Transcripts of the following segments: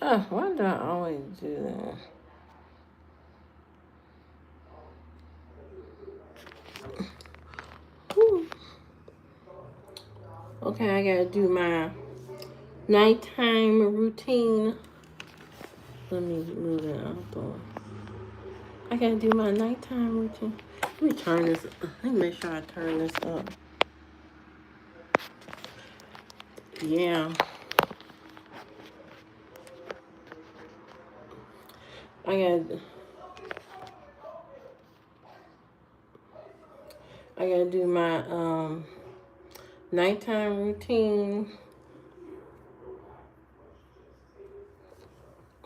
Why do I always do that? Whew. Okay, I gotta do my nighttime routine. Let me move it out. I gotta do my nighttime routine. Let me turn this. Let me make sure I turn this up. Yeah. I gotta do my nighttime routine.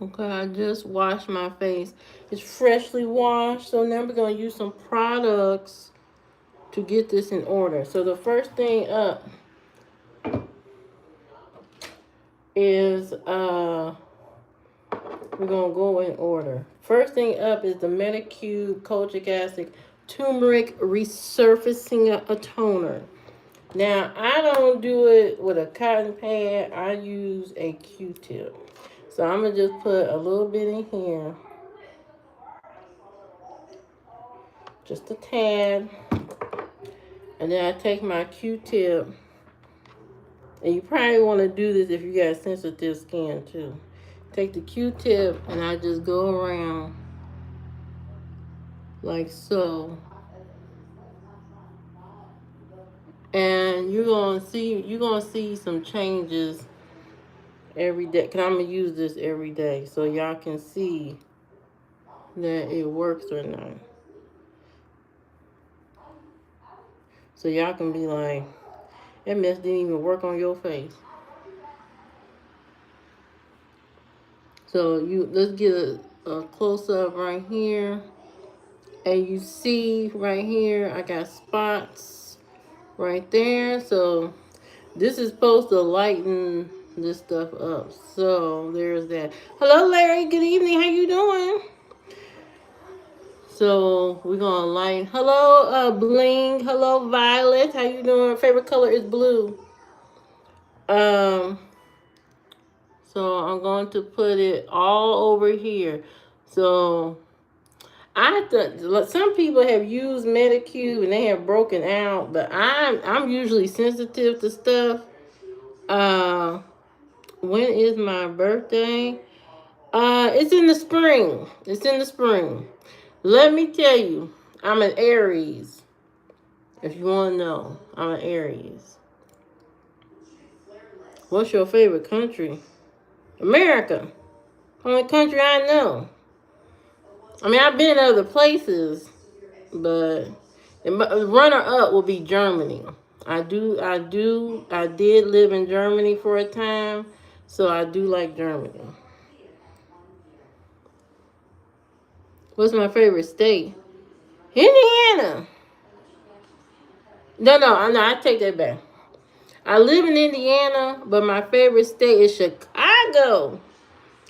Okay, I just washed my face. It's freshly washed, so now we're gonna use some products to get this in order. So the first thing up is we're gonna go in order. First thing up is the Medicube Kojic Acid Turmeric Resurfacing Toner. Now I don't do it with a cotton pad. I use a Q-tip. So I'm gonna just put a little bit in here, just a tad, and then I take my Q-tip. And you probably want to do this if you got sensitive skin too. Take the Q-tip and I just go around like so. And you're gonna see some changes every day. Cause I'm gonna use this every day so y'all can see that it works or not. So y'all can be like, that mess didn't even work on your face. So let's get a close up right here. And you see right here, I got spots right there. So this is supposed to lighten this stuff up. So there's that. Hello, Larry. Good evening. How you doing? So we're gonna light. Hello, Bling. Hello, Violet. How you doing? Favorite color is blue. Um. So I'm going to put it all over here. So some people have used Medicube and they have broken out, but I'm usually sensitive to stuff. When is my birthday? It's in the spring. It's in the spring. Let me tell you, I'm an Aries. If you want to know, I'm an Aries. What's your favorite country? America. Only country I know. I mean, I've been other places, but the runner-up will be Germany. I did live in Germany for a time, so I do like Germany. What's my favorite state? Indiana. No, I take that back. I live in Indiana, but my favorite state is Chicago.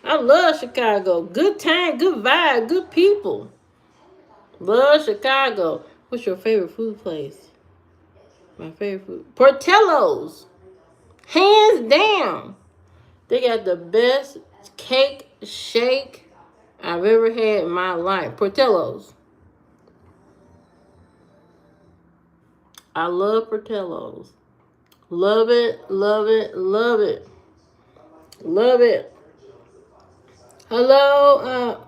I love Chicago. Good time, good vibe, good people. Love Chicago. What's your favorite food place? My favorite food. Portillo's. Hands down. They got the best cake shake I've ever had in my life. Portillo's. I love Portillo's. Love it, love it, love it. Love it. Hello,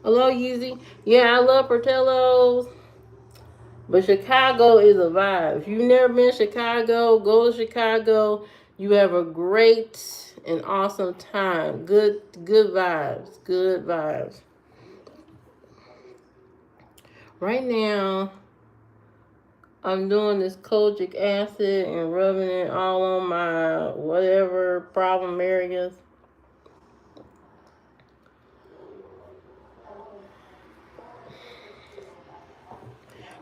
Yeezy. Yeah, I love Portillo's. But Chicago is a vibe. If you've never been to Chicago, go to Chicago. You have a great and awesome time. Good vibes. Good vibes. Right now, I'm doing this kojic acid and rubbing it all on my whatever problem areas.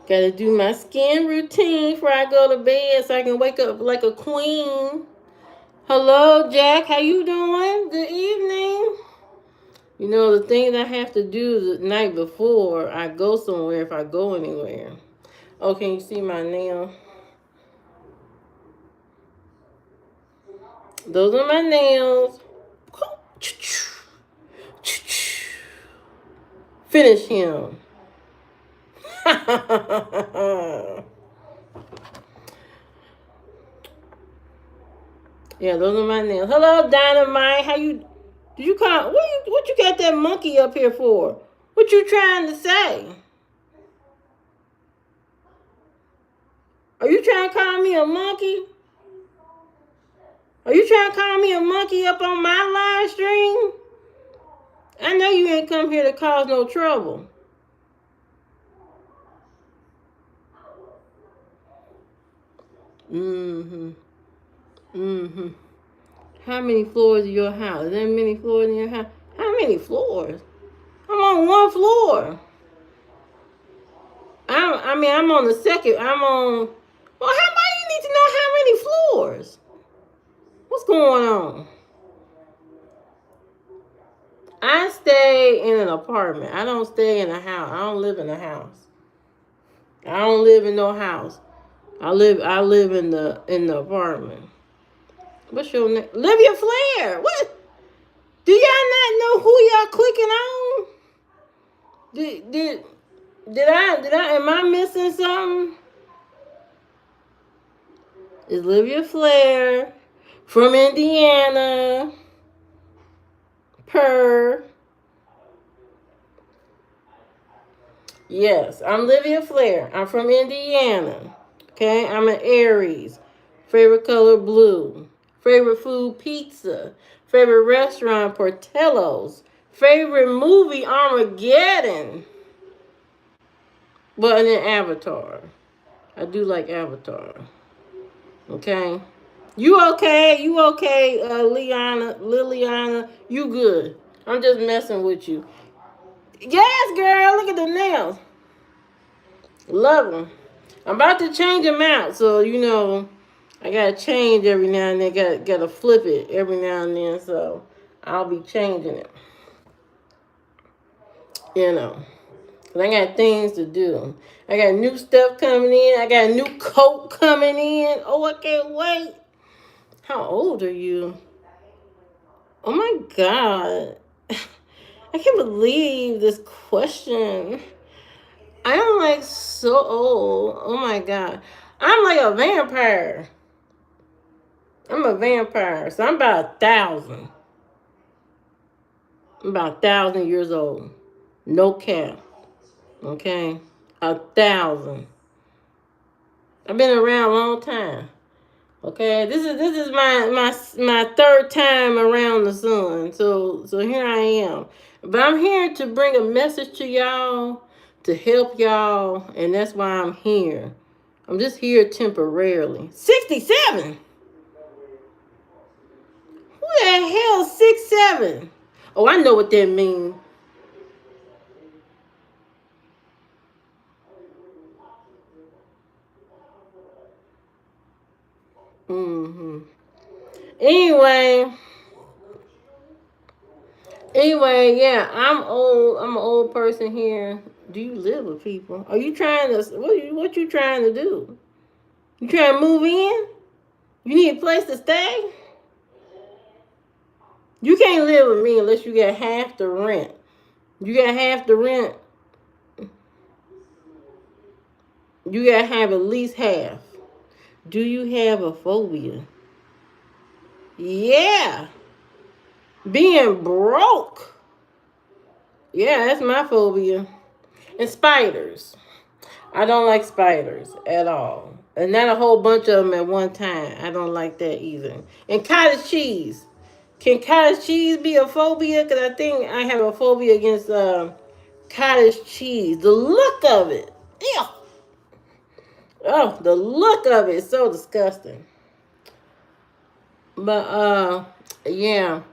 Gotta do my skin routine before I go to bed so I can wake up like a queen. Hello, Jack. How you doing? Good evening. You know, the things I have to do the night before I go somewhere, if I go anywhere. Oh, can you see my nail? Those are my nails. Finish him. Yeah, those are my nails. Hello, Dynamite. How you? Did you call? What you got that monkey up here for? What you trying to say? Are you trying to call me a monkey? Are you trying to call me a monkey up on my live stream? I know you ain't come here to cause no trouble. Mm-hmm. Mm-hmm. How many floors is your house? Is there many floors in your house? How many floors? I'm on one floor. I'm on the second. I'm on. Well, how about you need to know how many floors? What's going on? I stay in an apartment. I don't stay in a house. I don't live in a house. I don't live in no house. I live in the apartment. What's your name? Livia Flair. What? Do y'all not know who y'all clicking on? Did I am I missing something? It's Livia Flair from Indiana. Per. Yes, I'm Livia Flair. I'm from Indiana. Okay, I'm an Aries. Favorite color blue. Favorite food pizza. Favorite restaurant Portillo's. Favorite movie Armageddon. But an Avatar. I do like Avatar. Okay. You okay? You okay, Liliana? You good? I'm just messing with you. Yes, girl. Look at the nails. Love them. I'm about to change them out, so I gotta change every now and then. Gotta flip it every now and then. So I'll be changing it. Cause I got things to do. I got new stuff coming in. I got a new coat coming in. Oh, I can't wait. How old are you? Oh my God. I can't believe this question. I am like so old. Oh my God. I'm like a vampire. I'm a vampire. So I'm about 1,000. I'm about 1,000 years old. No cap. Okay? 1,000. I've been around a long time. Okay? This is my third time around the sun. So here I am. But I'm here to bring a message to y'all, to help y'all, and that's why I'm here. I'm just here temporarily. 67. Who the hell is 6'7"? Oh, I know what that means. Mm-hmm. Anyway, yeah, I'm old. I'm an old person here. Do you live with people? Are you trying to? What you trying to do? You trying to move in? You need a place to stay? You can't live with me unless you got half the rent. You got half the rent. You gotta have at least half. Do you have a phobia? Yeah. Being broke. Yeah, that's my phobia. And spiders. I don't like spiders at all. And not a whole bunch of them at one time. I don't like that either. And cottage cheese. Can cottage cheese be a phobia? Because I think I have a phobia against cottage cheese. The look of it. Ew. Oh, the look of it is so disgusting. But yeah.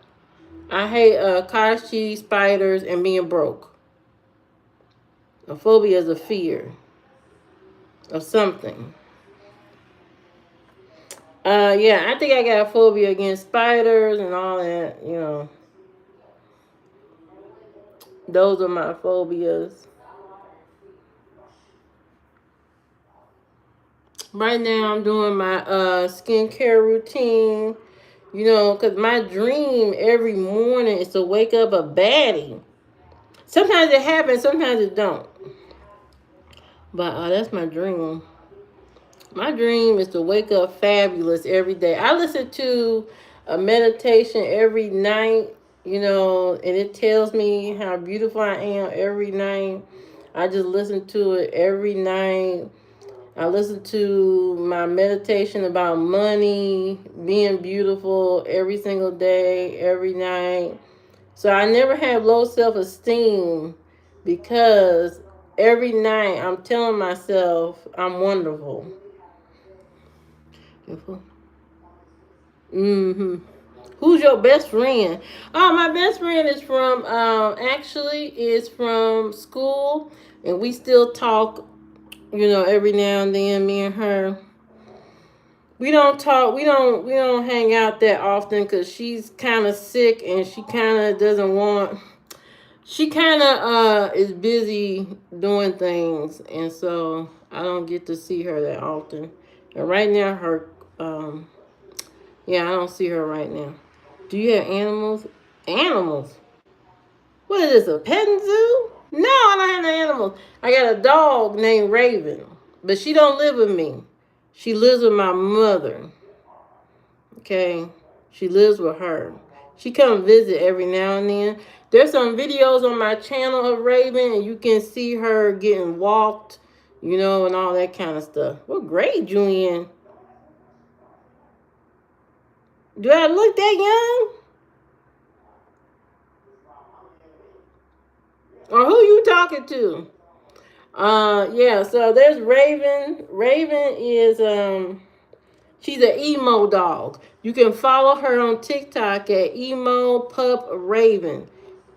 I hate cottage cheese, spiders, and being broke. A phobia is a fear of something. Yeah, I think I got a phobia against spiders and all that. Those are my phobias. Right now I'm doing my skincare routine. Because my dream every morning is to wake up a baddie. Sometimes it happens, sometimes it don't. But that's my dream. My dream is to wake up fabulous every day. I listen to a meditation every night, and it tells me how beautiful I am every night. I just listen to it every night. I listen to my meditation about money, being beautiful every single day, every night. So I never have low self esteem because every night I'm telling myself I'm wonderful. Mm-hmm. Who's your best friend? Oh, my best friend is from actually is from school, and we still talk. Every now and then, me and her. We don't talk. We don't hang out that often because she's kind of sick and she kind of doesn't want. She kind of is busy doing things, and so I don't get to see her that often. And right now, um, yeah, I don't see her right now. Do you have animals? Animals? What is this, a petting zoo? No, I don't have no animals. I got a dog named Raven, but she don't live with me. She lives with my mother. Okay, she lives with her. She come visit every now and then. There's some videos on my channel of Raven, and you can see her getting walked, and all that kind of stuff. What grade you in? Do I look that young? Or who you talking to? Yeah, so there's Raven. Raven is she's an emo dog. You can follow her on TikTok at emo pup raven.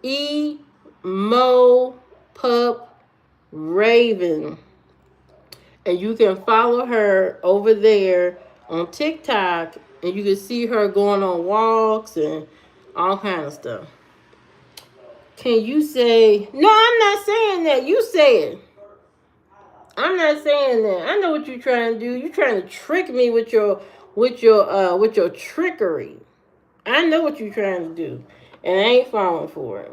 Emo pup raven. And you can follow her over there on TikTok, and you can see her going on walks and all kind of stuff. Can you say no? I'm not saying that. You say it. I'm not saying that. I know what you're trying to do. You're trying to trick me with your trickery. I know what you're trying to do, and I ain't falling for it.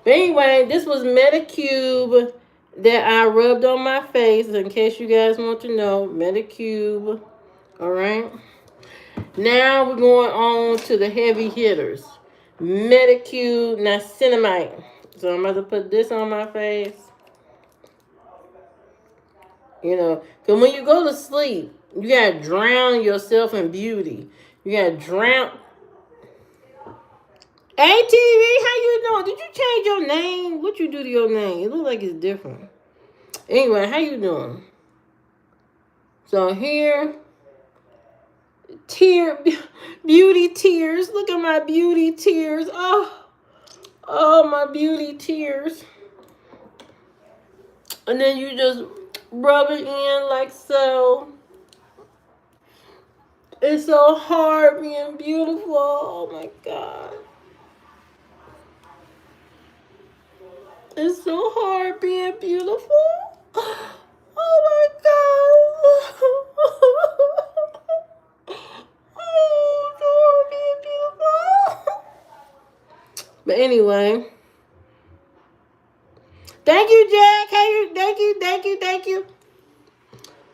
But anyway, this was Medicube that I rubbed on my face. In case you guys want to know, Medicube. All right. Now we're going on to the heavy hitters. Medicube niacinamide. So I'm about to put this on my face. Because when you go to sleep, you got to drown yourself in beauty. You got to drown. ATV, how you doing? Did you change your name? What you do to your name? It looks like it's different. Anyway, how you doing? So here, beauty tears. Look at my beauty tears. Oh, my beauty tears. And then you just rub it in like so. It's so hard being beautiful. Oh my God. It's so hard being beautiful. Oh my God. Oh, so hard being beautiful. But anyway. Thank you, Jack. Thank you.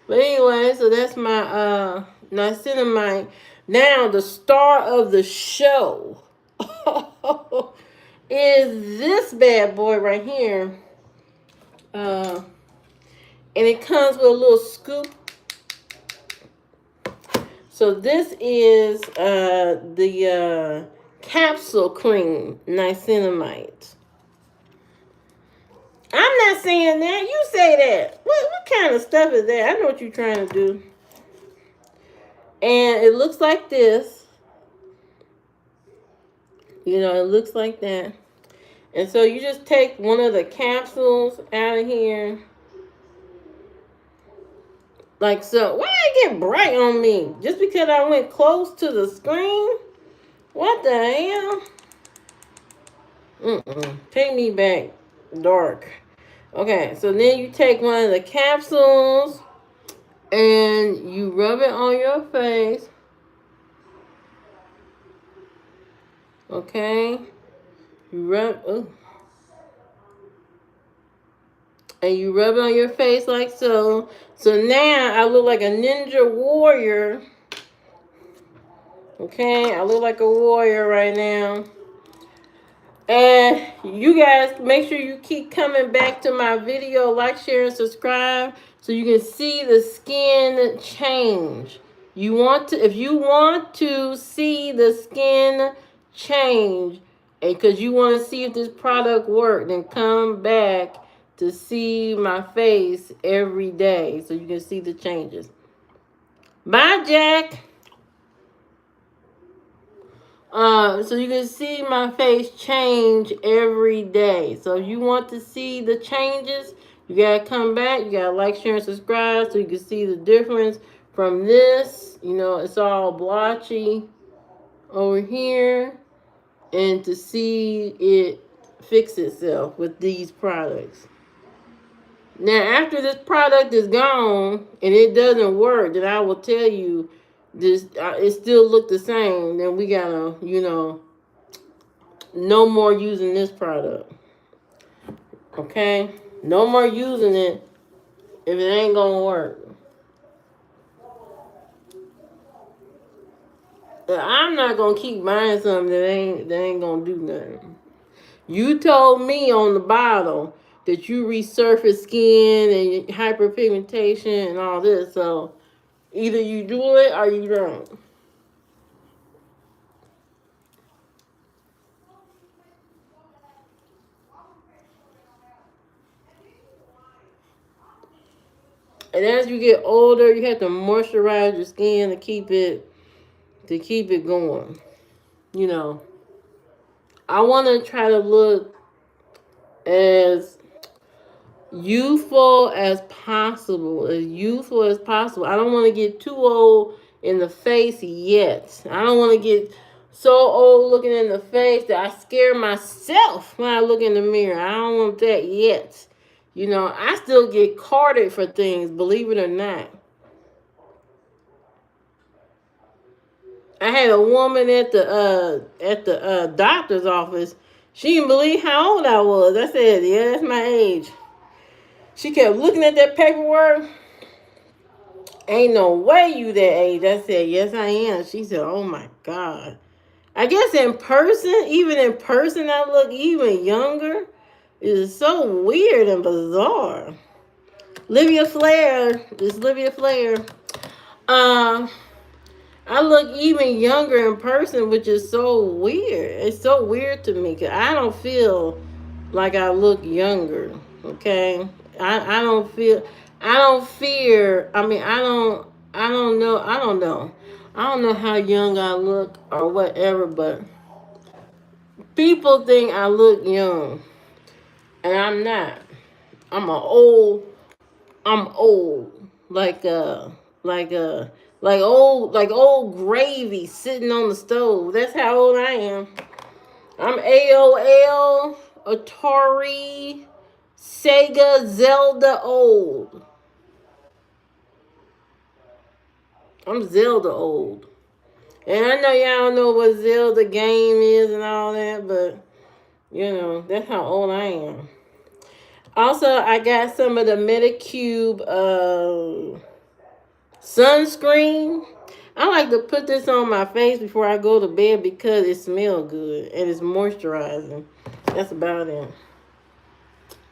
But anyway, so that's my niacinamide. Now the star of the show is this bad boy right here. And it comes with a little scoop. So this is the capsule cream niacinamide. I'm not saying that. You say that. What kind of stuff is that? I know what you're trying to do. And it looks like this. It looks like that. And so you just take one of the capsules out of here. Like so. Why it get bright on me? Just because I went close to the screen? What the hell? Take me back. Dark. Okay, so then you take one of the capsules and you rub it on your face. Okay? You rub. Ooh. And you rub it on your face like so. So now I look like a ninja warrior. Okay, I look like a warrior right now. And you guys, make sure you keep coming back to my video, like, share, and subscribe so you can see the skin change. You want to, if you want to see the skin change, and because you want to see if this product worked, then come back to see my face every day so you can see the changes. Bye, Jack. So you can see my face change every day. So if you want to see the changes, you gotta come back. You gotta like, share, and subscribe so you can see the difference from this. You know, it's all blotchy over here, and to see it fix itself with these products. Now, after this product is gone and it doesn't work, then I will tell you this. It still look the same. Then we gotta, no more using this product. Okay? No more using it if it ain't gonna work. I'm not gonna keep buying something that ain't gonna do nothing. You told me on the bottle that you resurface skin and hyperpigmentation and all this, so either you do it or you don't. And as you get older, you have to moisturize your skin to keep it going. I want to try to look as youthful as possible, as youthful as possible. I don't want to get too old in the face yet. I don't want to get so old looking in the face that I scare myself when I look in the mirror. I don't want that yet. I still get carded for things, believe it or not. I had a woman at the doctor's office. She didn't believe how old I was. I said, "Yeah, that's my age." She kept looking at that paperwork. "Ain't no way you that age." I said, "Yes, I am." She said, "Oh my God." I guess even in person, I look even younger. It is so weird and bizarre. Livia Flair. It's Livia Flair. I look even younger in person, which is so weird. It's so weird to me because I don't feel like I look younger. Okay, I don't feel. I don't fear. I don't know. I don't know. I don't know how young I look or whatever, but people think I look young, and I'm not. I'm a old. I'm old. Like like uh like old gravy sitting on the stove. That's how old I am. I'm AOL, Atari, Sega, Zelda old. I'm Zelda old. And I know y'all don't know what Zelda game is and all that, but that's how old I am. Also, I got some of the Medicube sunscreen. I like to put this on my face before I go to bed because it smells good and it's moisturizing. That's about it.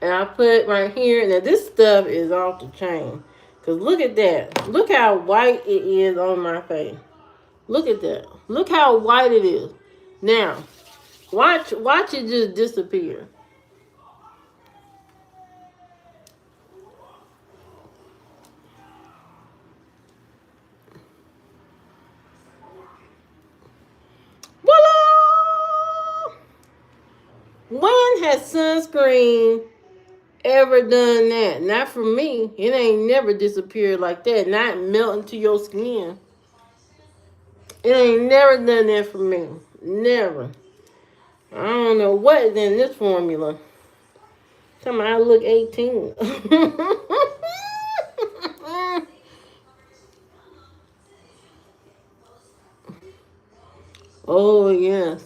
And I put right here. Now this stuff is off the chain. Cause look at that. Look how white it is on my face. Look at that. Look how white it is. Now, watch it just disappear. Voila! When has sunscreen ever done that? Not for me. It ain't never disappeared like that. Not melting to your skin. It ain't never done that for me. Never. I don't know what is in this formula. Tell me I look 18. Oh, yes.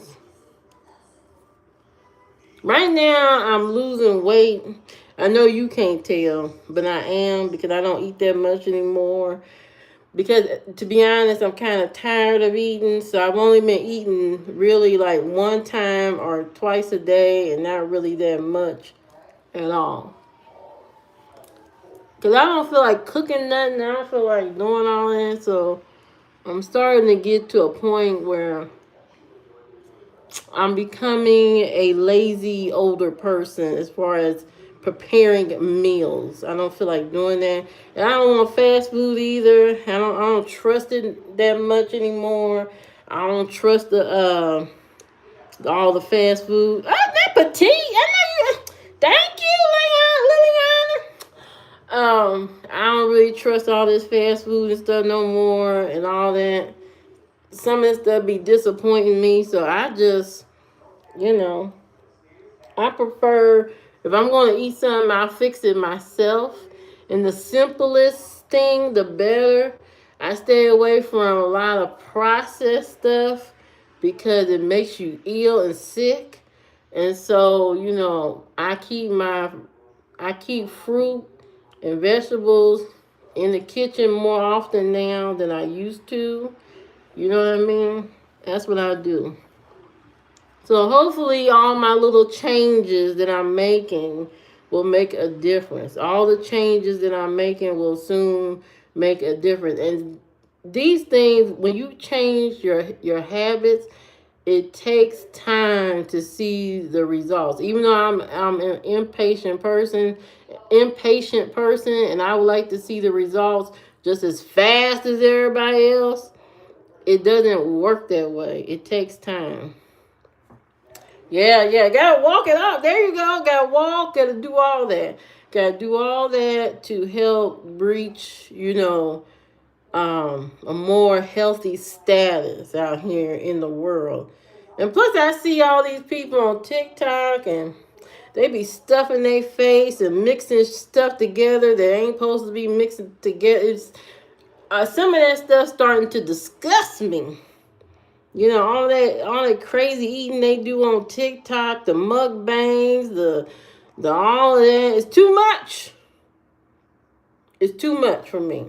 Right now, I'm losing weight. I know you can't tell, but I am because I don't eat that much anymore. Because to be honest, I'm kind of tired of eating, so I've only been eating really like one time or twice a day, and not really that much at all. Cause I don't feel like cooking nothing. I don't feel like doing all that, so I'm starting to get to a point where I'm becoming a lazy older person as far as preparing meals. I don't feel like doing that. And I don't want fast food either. I don't trust it that much anymore. I don't trust the all the fast food. Oh, that petite. I know you. Thank you, Liliana. I don't really trust all this fast food and stuff no more and all that. Some of this stuff be disappointing me, so I just, you know, I prefer, if I'm going to eat something, I'll fix it myself. And the simplest thing, the better. I stay away from a lot of processed stuff because it makes you ill and sick. And so, I keep fruit and vegetables in the kitchen more often now than I used to. You know what I mean? That's what I do. So hopefully all my little changes that I'm making will make a difference. All the changes that I'm making will soon make a difference. And these things, when you change your habits, it takes time to see the results. Even though I'm an impatient person, and I would like to see the results just as fast as everybody else, it doesn't work that way. It takes time. Yeah, gotta walk it up. There you go. Gotta walk, gotta do all that. Gotta do all that to help reach, a more healthy status out here in the world. And plus, I see all these people on TikTok and they be stuffing their face and mixing stuff together that ain't supposed to be mixing together. Some of that stuff starting to disgust me. All that crazy eating they do on TikTok, the mukbangs, the all of that. It's too much. It's too much for me.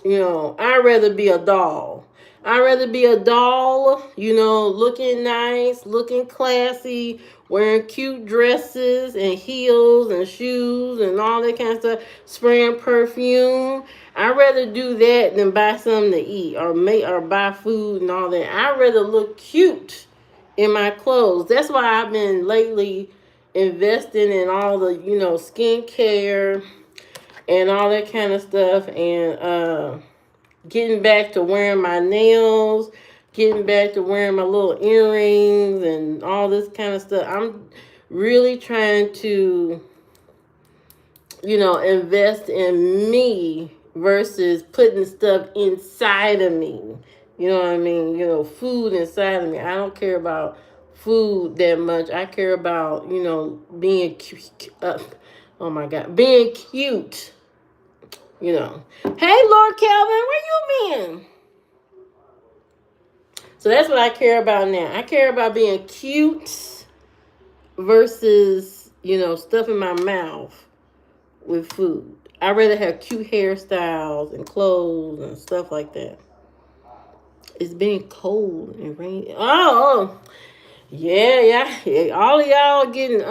I'd rather be a doll. I'd rather be a doll, looking nice, looking classy, wearing cute dresses and heels and shoes and all that kind of stuff, spraying perfume. I'd rather do that than buy something to eat or buy food and all that. I'd rather look cute in my clothes. That's why I've been lately investing in all the, skincare and all that kind of stuff, and getting back to wearing my nails, getting back to wearing my little earrings and all this kind of stuff. I'm really trying to, invest in me versus putting stuff inside of me. You know what I mean? Food inside of me. I don't care about food that much. I care about, being cute. Oh my God, being cute. Hey, Lord Calvin, where you been? So that's what I care about now. I care about being cute versus, stuffing my mouth with food. I'd rather have cute hairstyles and clothes and stuff like that. It's been cold and rainy. Oh, yeah. All of y'all getting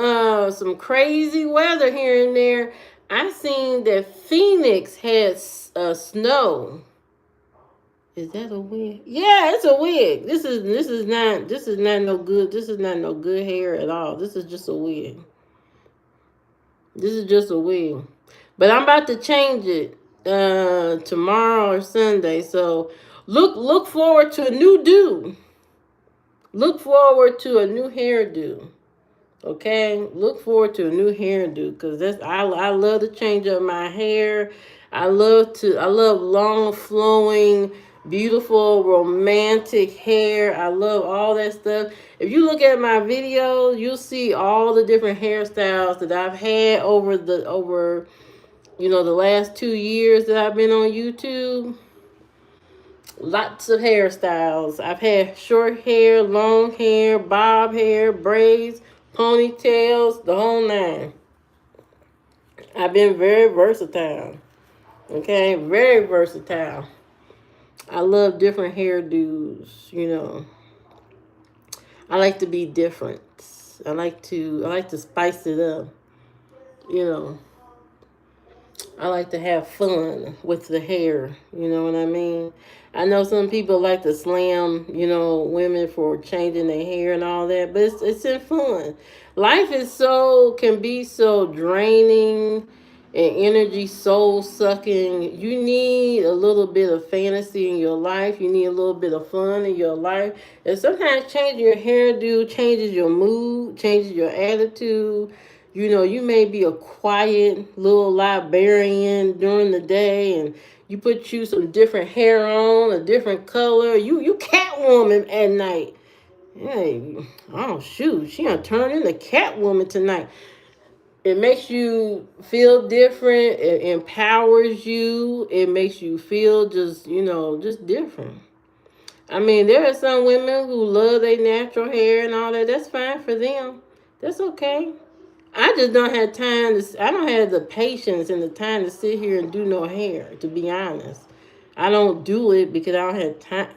some crazy weather here and there. I seen that Phoenix had snow. Is that a wig? Yeah, it's a wig. This is not no good. This is not no good hair at all. This is just a wig. This is just a wig. But I'm about to change it tomorrow or Sunday. So look forward to a new do. Look forward to a new hairdo. Okay, look forward to a new hairdo because I love to change up my hair. I love long flowing, beautiful, romantic hair. I love all that stuff. If you look at my videos, you'll see all the different hairstyles that I've had over the last 2 years that I've been on YouTube. Lots of hairstyles. I've had short hair, long hair, bob hair, braids, ponytails, the whole nine. I've been very versatile. Okay, very versatile. I love different hairdos. I like to be different. I like to spice it up. You know, I like to have fun with the hair. You know what I mean? I know some people like to slam, women for changing their hair and all that, but it's in fun. Life can be so draining and energy soul sucking. You need a little bit of fantasy in your life. You need a little bit of fun in your life. And sometimes changing your hairdo changes your mood, changes your attitude. You may be a quiet little librarian during the day, and you some different hair on, a different color. You Catwoman at night. Hey, oh shoot, she gonna turn into Catwoman tonight. It makes you feel different. It empowers you. It makes you feel just different. I mean, there are some women who love their natural hair and all that. That's fine for them. That's okay. I just don't have time to. I don't have the patience and the time to sit here and do no hair. To be honest, I don't do it because I don't have time.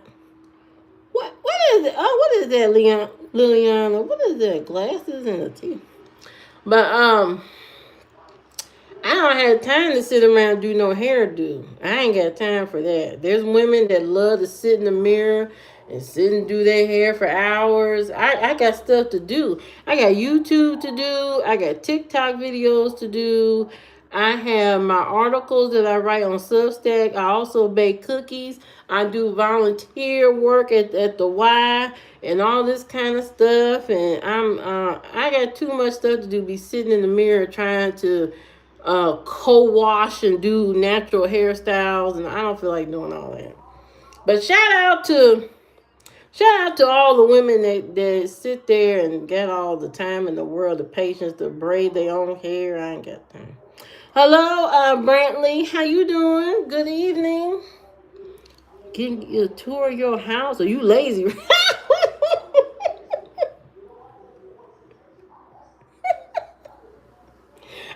What is it? Oh, what is that, Liliana? What is that? Glasses and a teeth. But I don't have time to sit around and do no hairdo. I ain't got time for that. There's women that love to sit in the mirror and sit and do their hair for hours. I got stuff to do. I got YouTube to do. I got TikTok videos to do. I have my articles that I write on Substack. I also bake cookies. I do volunteer work at the Y and all this kind of stuff. And I got too much stuff to do. Be sitting in the mirror trying to co-wash and do natural hairstyles, and I don't feel like doing all that. But shout out to all the women that sit there and get all the time in the world, the patience to braid their own hair. I ain't got time. Hello, Brantley. How you doing? Good evening. Getting a tour of your house? Are you lazy?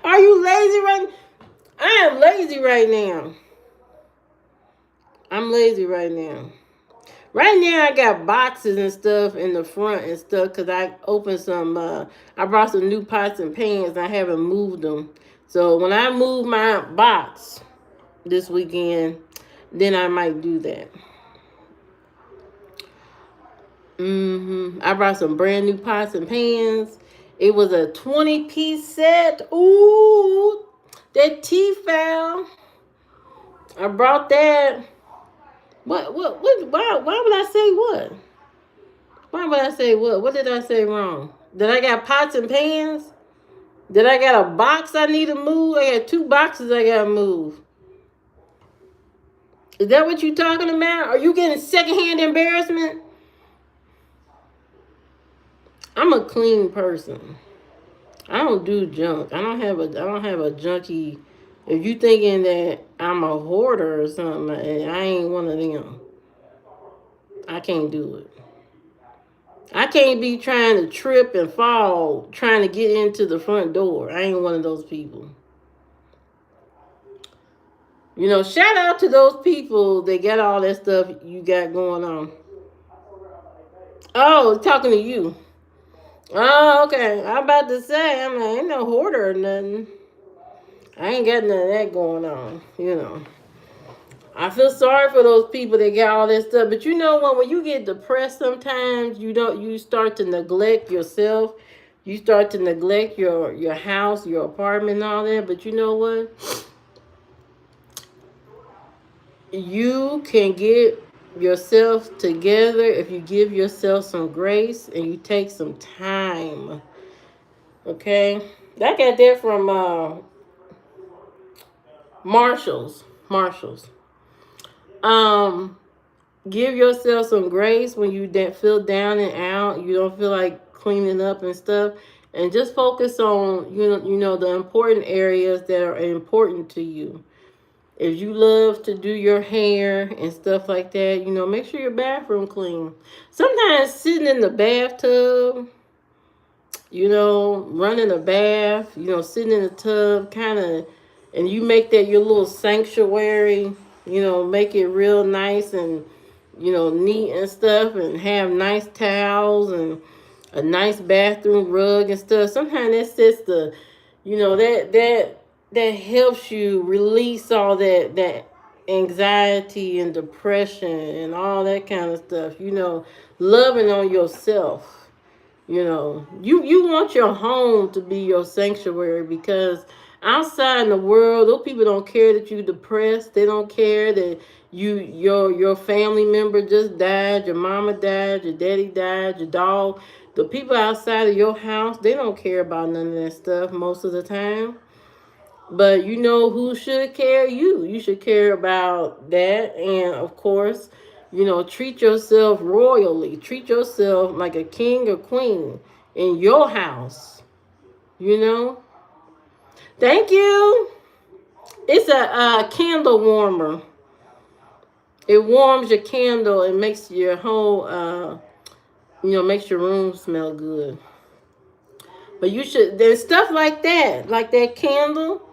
Are you lazy right? I am lazy right now. I'm lazy right now. Right now, I got boxes and stuff in the front and stuff because I opened some. I brought some new pots and pans. And I haven't moved them. So when I move my box this weekend, then I might do that. I brought some brand new pots and pans. It was a 20-piece set. Ooh, that T-fal. I brought that. What, why would I say what? Why would I say what? What did I say wrong? Did I got pots and pans? Did I got a box I need to move? I got 2 boxes I got to move. Is that what you talking about? Are you getting secondhand embarrassment? I'm a clean person. I don't do junk. I don't have a junkie. If you thinking that I'm a hoarder or something, I ain't one of them. I can't do it. I can't be trying to trip and fall trying to get into the front door. I ain't one of those people. Shout out to those people that got all that stuff you got going on. Oh, talking to you. Oh, okay. I'm about to say, I ain't no hoarder or nothing. I ain't got none of that going on. I feel sorry for those people that got all that stuff. But when you get depressed sometimes, you start to neglect yourself. You start to neglect your house, your apartment and all that. But you know what? You can get yourself together if you give yourself some grace and you take some time. Okay? I got that from Marshalls. Give yourself some grace when you feel down and out. You don't feel like cleaning up and stuff, and just focus on the important areas that are important to you. If you love to do your hair and stuff like that, make sure your bathroom clean. Sometimes sitting in the bathtub, running a bath, sitting in the tub, kind of, and you make that your little sanctuary, make it real nice and, neat and stuff, and have nice towels and a nice bathroom rug and stuff. Sometimes that sets the, that helps you release all that anxiety and depression and all that kind of stuff. Loving on yourself. You want your home to be your sanctuary, because outside in the world, those people don't care that you depressed. They don't care that your family member just died, your mama died, your daddy died, your dog. The people outside of your house, they don't care about none of that stuff most of the time. But you know who should care? You should care about that. And of course, treat yourself royally. Treat yourself like a king or queen in your house. You know? Thank you. It's a candle warmer. It warms your candle and makes your whole, makes your room smell good. But there's stuff like that candle.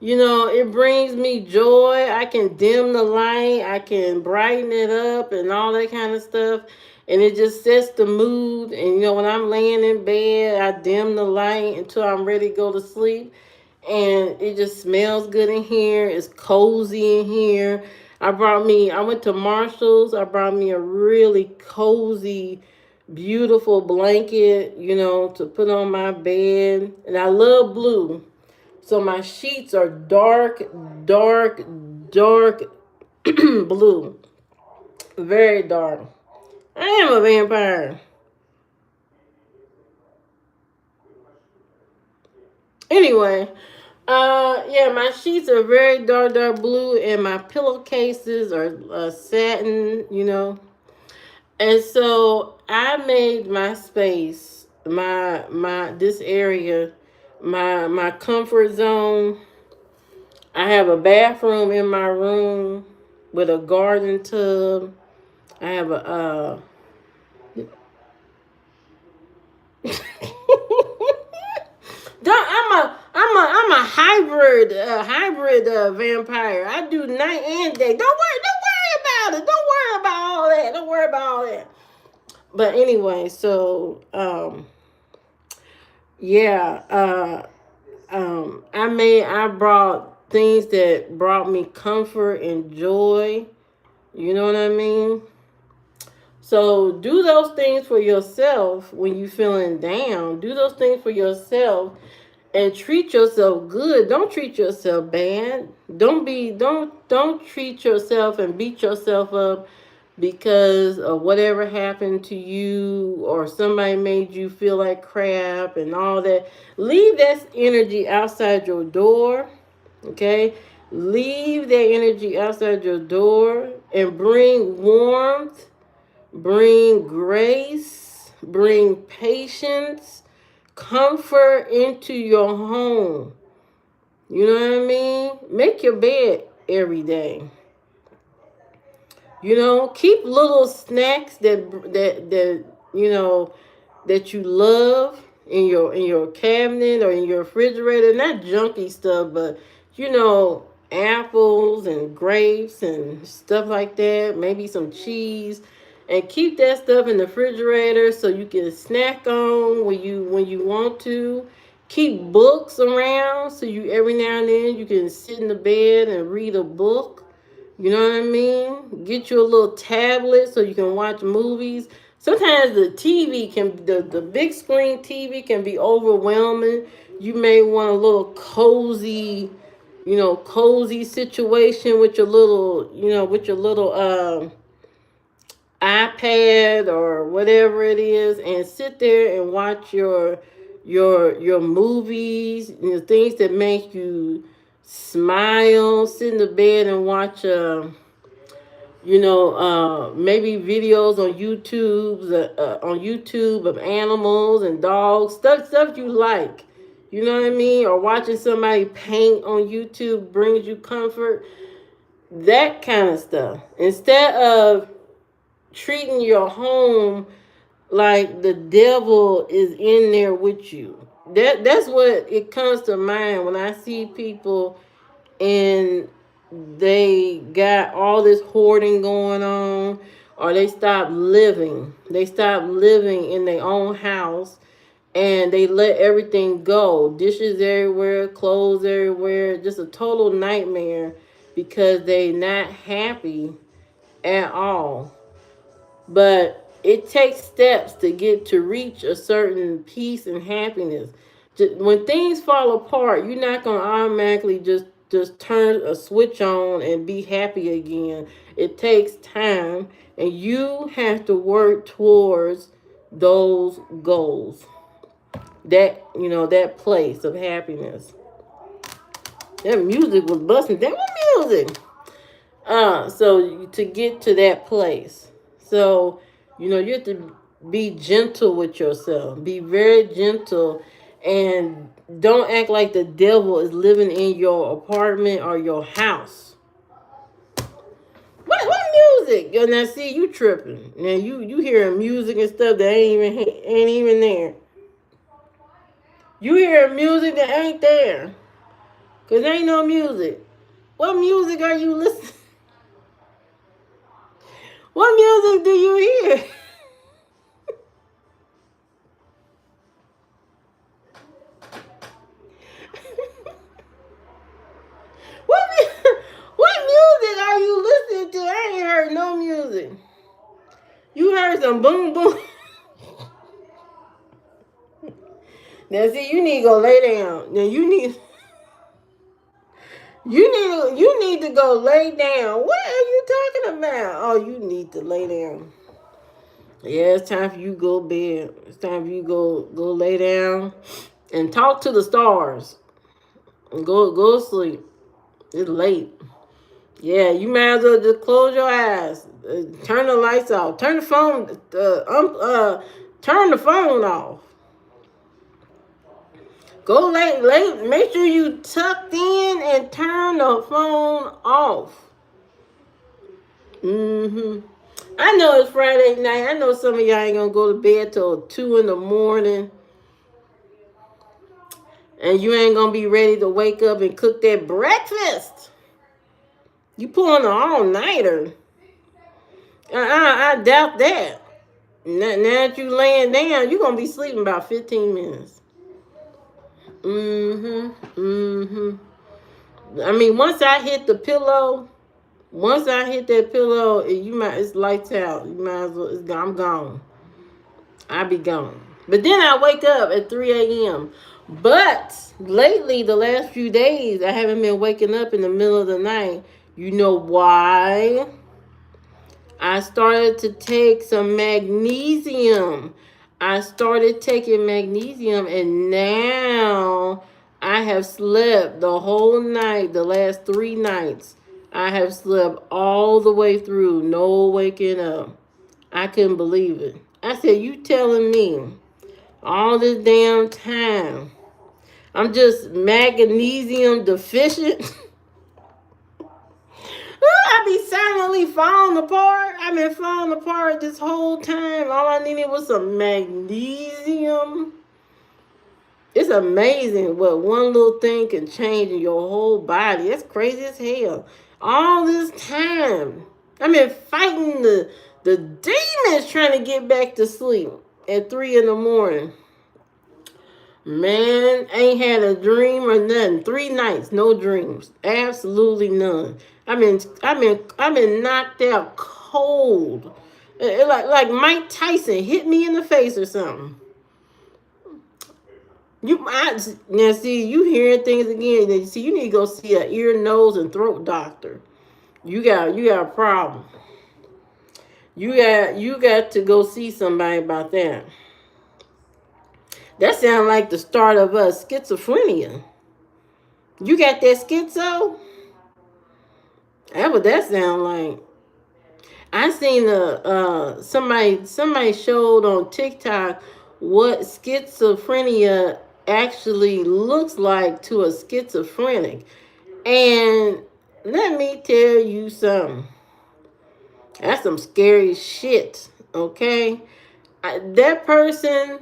It brings me joy. I can dim the light, I can brighten it up and all that kind of stuff. And it just sets the mood. And when I'm laying in bed, I dim the light until I'm ready to go to sleep. And it just smells good in here. It's cozy in here. I went to Marshall's. I brought me a really cozy, beautiful blanket, to put on my bed. And I love blue. So my sheets are dark, dark, dark blue. Very dark. I am a vampire. Anyway, yeah, my sheets are very dark, dark blue, and my pillowcases are satin, And so I made my space, my this area, my comfort zone. I have a bathroom in my room with a garden tub. I have a I'm a hybrid vampire. I do night and day. Don't worry about it. Don't worry about all that. Don't worry about all that. But anyway, so yeah, I brought things that brought me comfort and joy. You know what I mean? So do those things for yourself when you're feeling down. Do those things for yourself and treat yourself good. Don't treat yourself bad. Don't treat yourself and beat yourself up because of whatever happened to you or somebody made you feel like crap and all that. Leave that energy outside your door. Okay? Leave that energy outside your door and bring warmth, bring grace, bring patience, comfort into your home. You know what I mean? Make your bed every day. Keep little snacks that you love in your cabinet or in your refrigerator. Not junky stuff, but apples and grapes and stuff like that. Maybe some cheese. And keep that stuff in the refrigerator so you can snack on when you want to. Keep books around so you every now and then you can sit in the bed and read a book. You know what I mean? Get you a little tablet so you can watch movies. Sometimes the big screen TV can be overwhelming. You may want a little cozy situation with your little iPad or whatever it is, and sit there and watch your movies, things that make you smile. Sit in the bed and watch maybe videos on YouTube of animals and dogs, stuff you like. You know what I mean? Or watching somebody paint on YouTube brings you comfort. That kind of stuff. Instead of treating your home like the devil is in there with you. That's what it comes to mind when I see people and they got all this hoarding going on, or they stop living. They stop living in their own house and they let everything go. Dishes everywhere, clothes everywhere, just a total nightmare because they not happy at all. But it takes steps to get to reach a certain peace and happiness. When things fall apart, you're not gonna automatically just turn a switch on and be happy again. It takes time, and you have to work towards those goals. That place of happiness. That music was busting. That was music. So to get to that place. So, you have to be gentle with yourself. Be very gentle and don't act like the devil is living in your apartment or your house. What music? Now see you tripping. Now you hearing music and stuff that ain't even there. You hearing music that ain't there. Cause there ain't no music. What music are you listening? What music do you hear? What what music are you listening to? I ain't heard no music. You heard some boom boom. Now see, you need to go lay down. Now you need to go lay down. What are you talking about? Oh, you need to lay down. Yeah, it's time for you to go to bed. It's time for you to go lay down and talk to the stars. And go to sleep. It's late. Yeah, you might as well just close your eyes. Turn the lights off. Turn the phone. Turn the phone off. Go late. Make sure you tucked in and turn the phone off. I know it's Friday night. I know some of y'all ain't gonna go to bed till 2 in the morning, and you ain't gonna be ready to wake up and cook that breakfast. You pulling an all nighter. I doubt that. Now that you laying down, you're gonna be sleeping about 15 minutes. I mean, once I hit that pillow, it's lights out. You might as well. I'm gone. I be gone. But then I wake up at 3 a.m. But lately, the last few days, I haven't been waking up in the middle of the night. You know why? I started to take some magnesium. I started taking magnesium, and now I have slept the whole night, the last 3 nights. I have slept all the way through, no waking up. I couldn't believe it. I said, you telling me all this damn time I'm just magnesium deficient? I be silently falling apart. I've been falling apart this whole time. All I needed was some magnesium. It's amazing what one little thing can change in your whole body. That's crazy as hell. All this time, I've been fighting the demons trying to get back to sleep at 3 in the morning. Man, ain't had a dream or nothing. 3 nights, no dreams, absolutely none. I've been knocked out cold. Like Mike Tyson hit me in the face or something. Now see you hearing things again. Now, see, you need to go see an ear, nose, and throat doctor. You got a problem. You got to go see somebody about that. That sounds like the start of schizophrenia. You got that schizo? That's what that sound like. I seen somebody showed on TikTok what schizophrenia actually looks like to a schizophrenic. And let me tell you something. That's some scary shit, okay? That person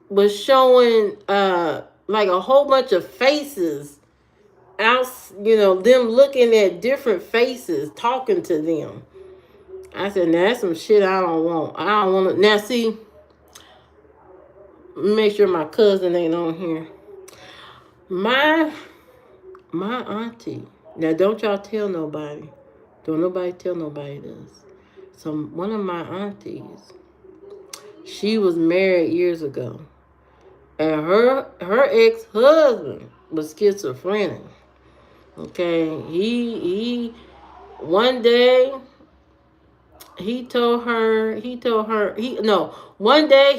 was showing like a whole bunch of faces out, them looking at different faces, talking to them. I said, now that's some shit I don't want. I don't want to. Now, see, make sure my cousin ain't on here. My auntie. Now, don't y'all tell nobody. Don't nobody tell nobody this. So, one of my aunties, she was married years ago, and her ex husband was schizophrenic. Okay, he one day one day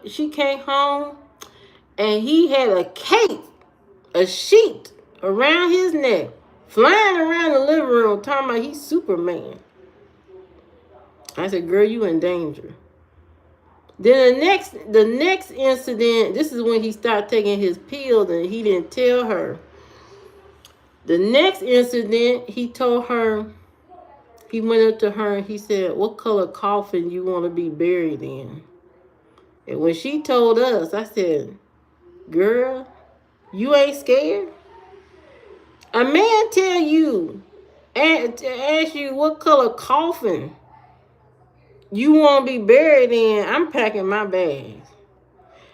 she came home, and he had a cape, a sheet around his neck, flying around the living room, talking about he's Superman. I said, girl, you in danger. Then the next incident, this is when he started taking his pills and he didn't tell her. The next incident, he told her, he went up to her and he said, what color coffin you want to be buried in? And when she told us, I said, girl, you ain't scared? A man tell you, and to ask you what color coffin you want to be buried in, I'm packing my bags.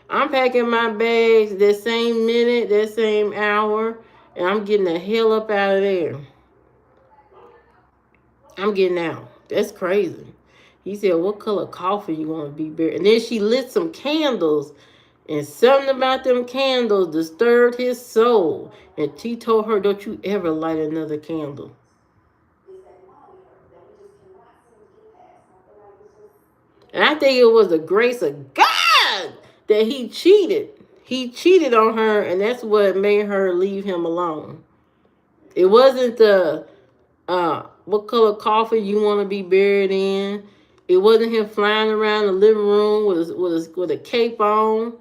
I'm packing my bags that same minute, that same hour, and I'm getting the hell up out of there. I'm getting out. That's crazy. He said, what color coffin you want to be buried? And then she lit some candles, and something about them candles disturbed his soul. And he told her, don't you ever light another candle. And I think it was the grace of God that he cheated. He cheated on her, and that's what made her leave him alone. It wasn't the what color coffin you want to be buried in. It wasn't him flying around the living room with a cape on.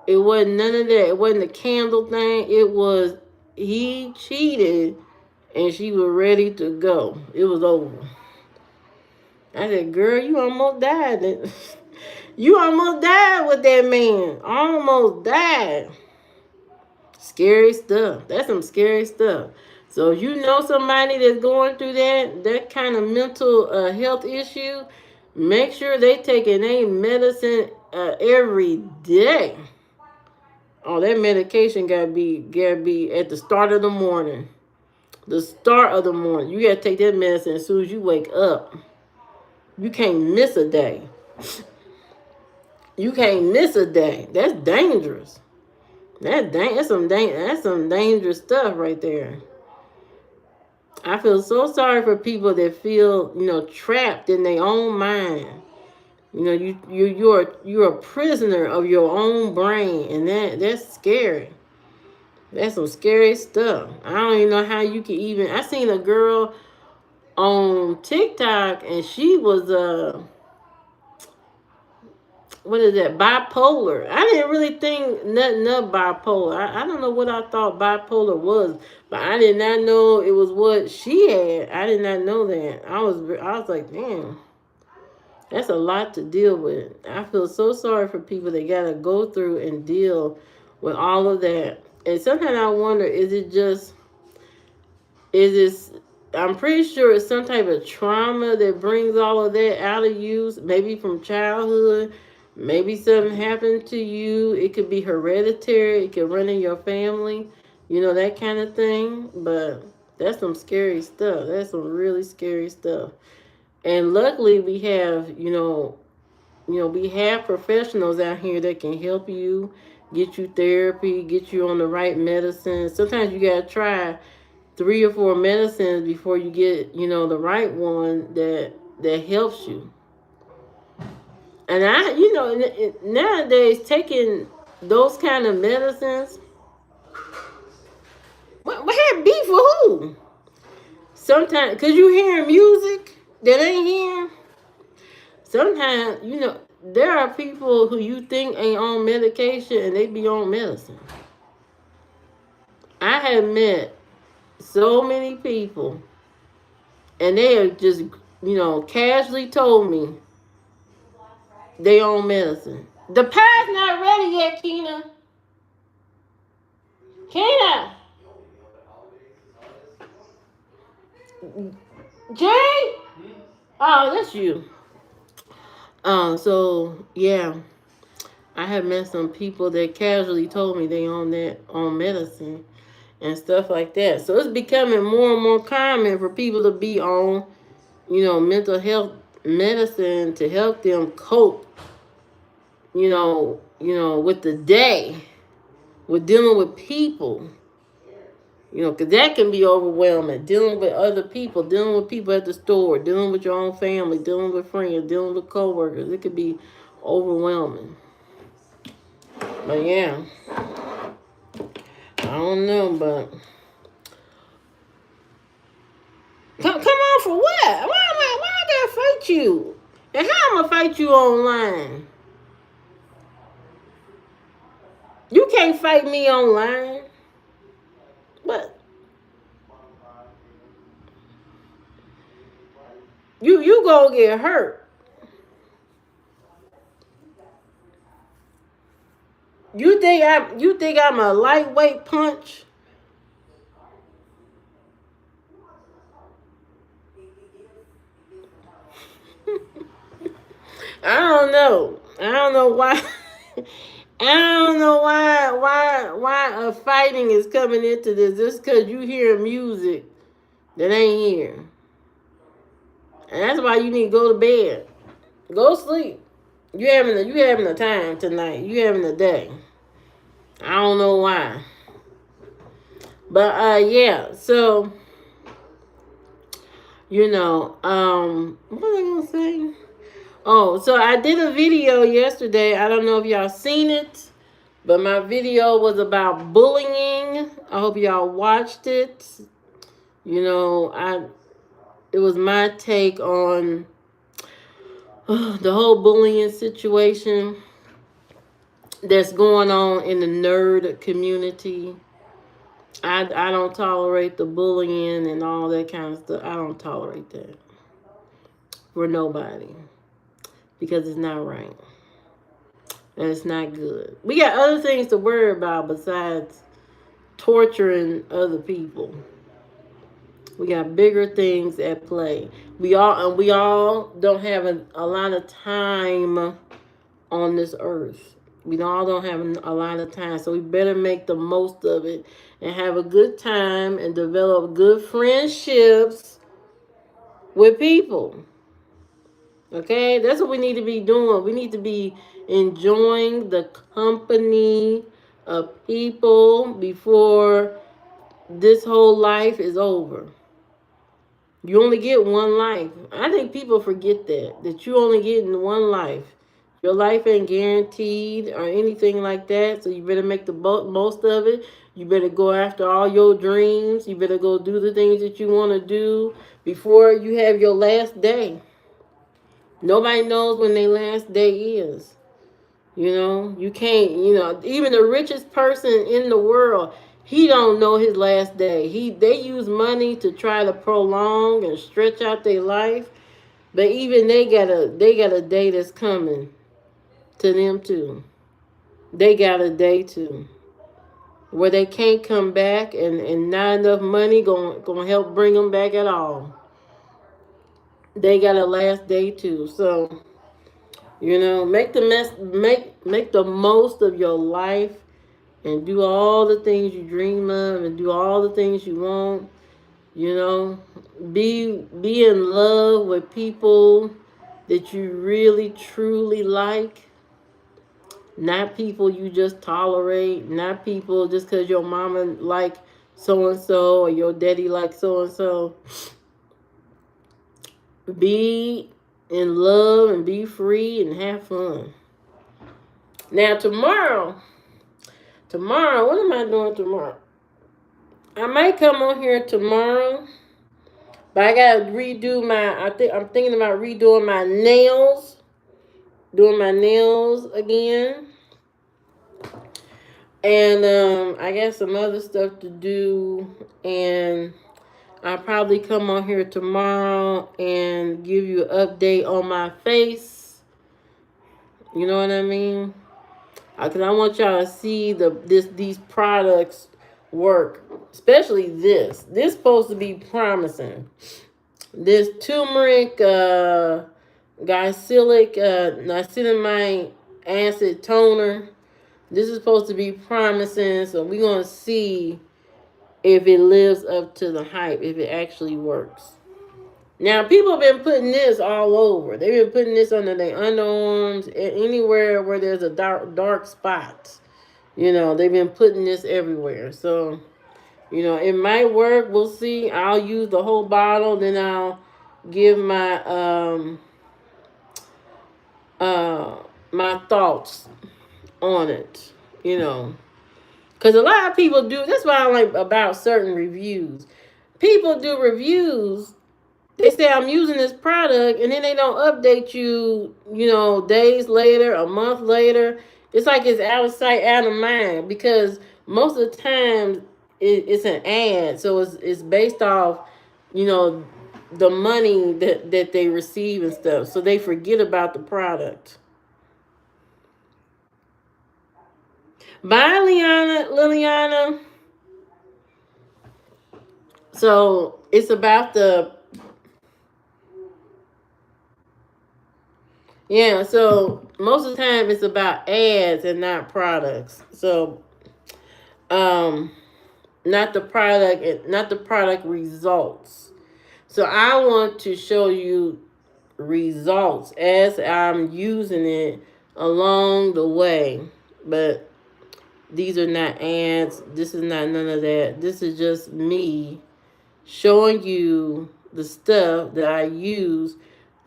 It wasn't none of that. It wasn't the candle thing. It was he cheated, and she was ready to go. It was over. I said, girl, you almost died. You almost died with that man. Almost died. Scary stuff. That's some scary stuff. So if you know somebody that's going through that kind of mental health issue, make sure they taking their medicine every day. Oh, that medication gotta be at the start of the morning. The start of the morning. You gotta take that medicine as soon as you wake up. You can't miss a day. You can't miss a day. That's dangerous. That's some dangerous stuff right there. I feel so sorry for people that feel, trapped in their own mind. You're a prisoner of your own brain, and that's scary. That's some scary stuff. I don't even know how you can even. I seen a girl on TikTok, and she was what is that, bipolar. I didn't really think nothing of bipolar. I don't know what I thought bipolar was, but I did not know it was what she had. I did not know that. I was like, damn, that's a lot to deal with. I feel so sorry for people that gotta go through and deal with all of that. And sometimes I wonder, is this, I'm pretty sure it's some type of trauma that brings all of that out of you, maybe from childhood. Maybe something happened to you. It could be hereditary. It could run in your family. That kind of thing. But that's some scary stuff. That's some really scary stuff. And luckily we have, we have professionals out here that can help you, get you therapy, get you on the right medicine. Sometimes you got to try 3 or 4 medicines before you get, the right one that helps you. And nowadays taking those kind of medicines, what had beef with who? Sometimes, because you hearing music that ain't here. Sometimes, there are people who you think ain't on medication and they be on medicine. I have met so many people, and they have just, casually told me, they own medicine. The pie's not ready yet, Keena. Keena! Jay? Oh, that's you. So yeah, I have met some people that casually told me they own medicine and stuff like that. So it's becoming more and more common for people to be on, mental health medicine to help them cope, with the day, with dealing with people. Because that can be overwhelming. Dealing with other people, dealing with people at the store, dealing with your own family, dealing with friends, dealing with coworkers. It could be overwhelming. But yeah, I don't know, but come on for what? Why I gotta fight you? And how I'm gonna fight you online? You can't fight me online. But you gonna get hurt. You think I'm a lightweight punch? I don't know. I don't know why. I don't know why a fighting is coming into this. Just because you hear music that ain't here, and that's why you need to go to bed. Go sleep. You having a time tonight. You having a day. I don't know why, but yeah. So what was I gonna say? Oh, so I did a video yesterday. I don't know if y'all seen it, but my video was about bullying. I hope y'all watched it. It was my take on the whole bullying situation that's going on in the nerd community. I don't tolerate the bullying and all that kind of stuff. I don't tolerate that for nobody because it's not right and it's not good. We got other things to worry about besides torturing other people. We got bigger things at play. We all don't have a lot of time on this earth. We all don't have a lot of time, so we better make the most of it and have a good time and develop good friendships with people. Okay, that's what we need to be doing. We need to be enjoying the company of people before this whole life is over. You only get one life. I think people forget that you only get in one life. Your life ain't guaranteed or anything like that, so you better make the most of it. You better go after all your dreams. You better go do the things that you want to do before you have your last day. Nobody knows when their last day is. You can't, even the richest person in the world, he don't know his last day. They use money to try to prolong and stretch out their life, but even they got a day that's coming to them too. They got a day too where they can't come back and not enough money going help bring them back at all. They got a last day too. So, make the most of your life and do all the things you dream of and do all the things you want. Be in love with people that you really truly like, not people you just tolerate, not people just because your mama like so and so or your daddy like so and so. Be in love and be free and have fun. Now tomorrow, what am I doing tomorrow? I might come on here tomorrow, but I gotta redo I'm thinking about redoing my nails, doing my nails again, and I got some other stuff to do, and I'll probably come on here tomorrow and give you an update on my face You know what I mean? Because I want y'all to see these products work, especially this. This supposed to be promising. This turmeric, niacinamide acid toner. This is supposed to be promising, so we're gonna see if it lives up to the hype, if it actually works. Now, people have been putting this all over. They've been putting this under their underarms, anywhere where there's a dark spot. You know, they've been putting this everywhere. So, you know, it might work. We'll see. I'll use the whole bottle, then I'll give my thoughts on it. You know, because a lot of people do. That's what I like about certain reviews. People do reviews. They say I'm using this product, and then they don't update you, you know, days later, a month later. It's like it's out of sight, out of mind, because most of the time it's an ad, so it's based off, you know, the money that they receive and stuff. So they forget about the product. Bye, Liliana. So it's about yeah, so most of the time it's about ads and not products. So not the product results. So I want to show you results as I'm using it along the way. But these are not ads. This is not none of that. This is just me showing you the stuff that I use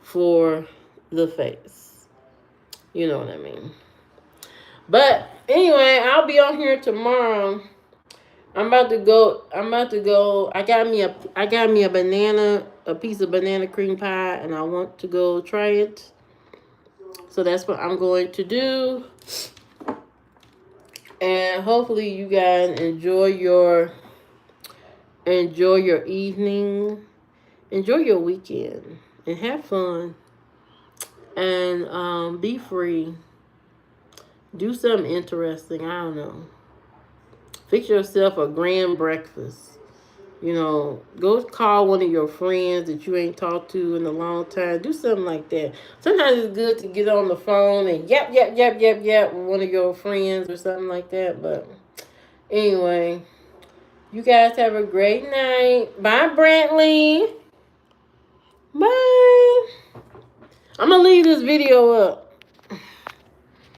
for the face. You know what I mean? But anyway, I'll be on here tomorrow. I'm about to go. I got me a banana, a piece of banana cream pie, and I want to go try it. So that's what I'm going to do. And hopefully you guys enjoy your evening, enjoy your weekend, and have fun. And be free. Do something interesting. I don't know. Fix yourself a grand breakfast. You know, go call one of your friends that you ain't talked to in a long time. Do something like that. Sometimes it's good to get on the phone and yap with one of your friends or something like that. But anyway, you guys have a great night. Bye, Brantley. Bye. I'm going to leave this video up.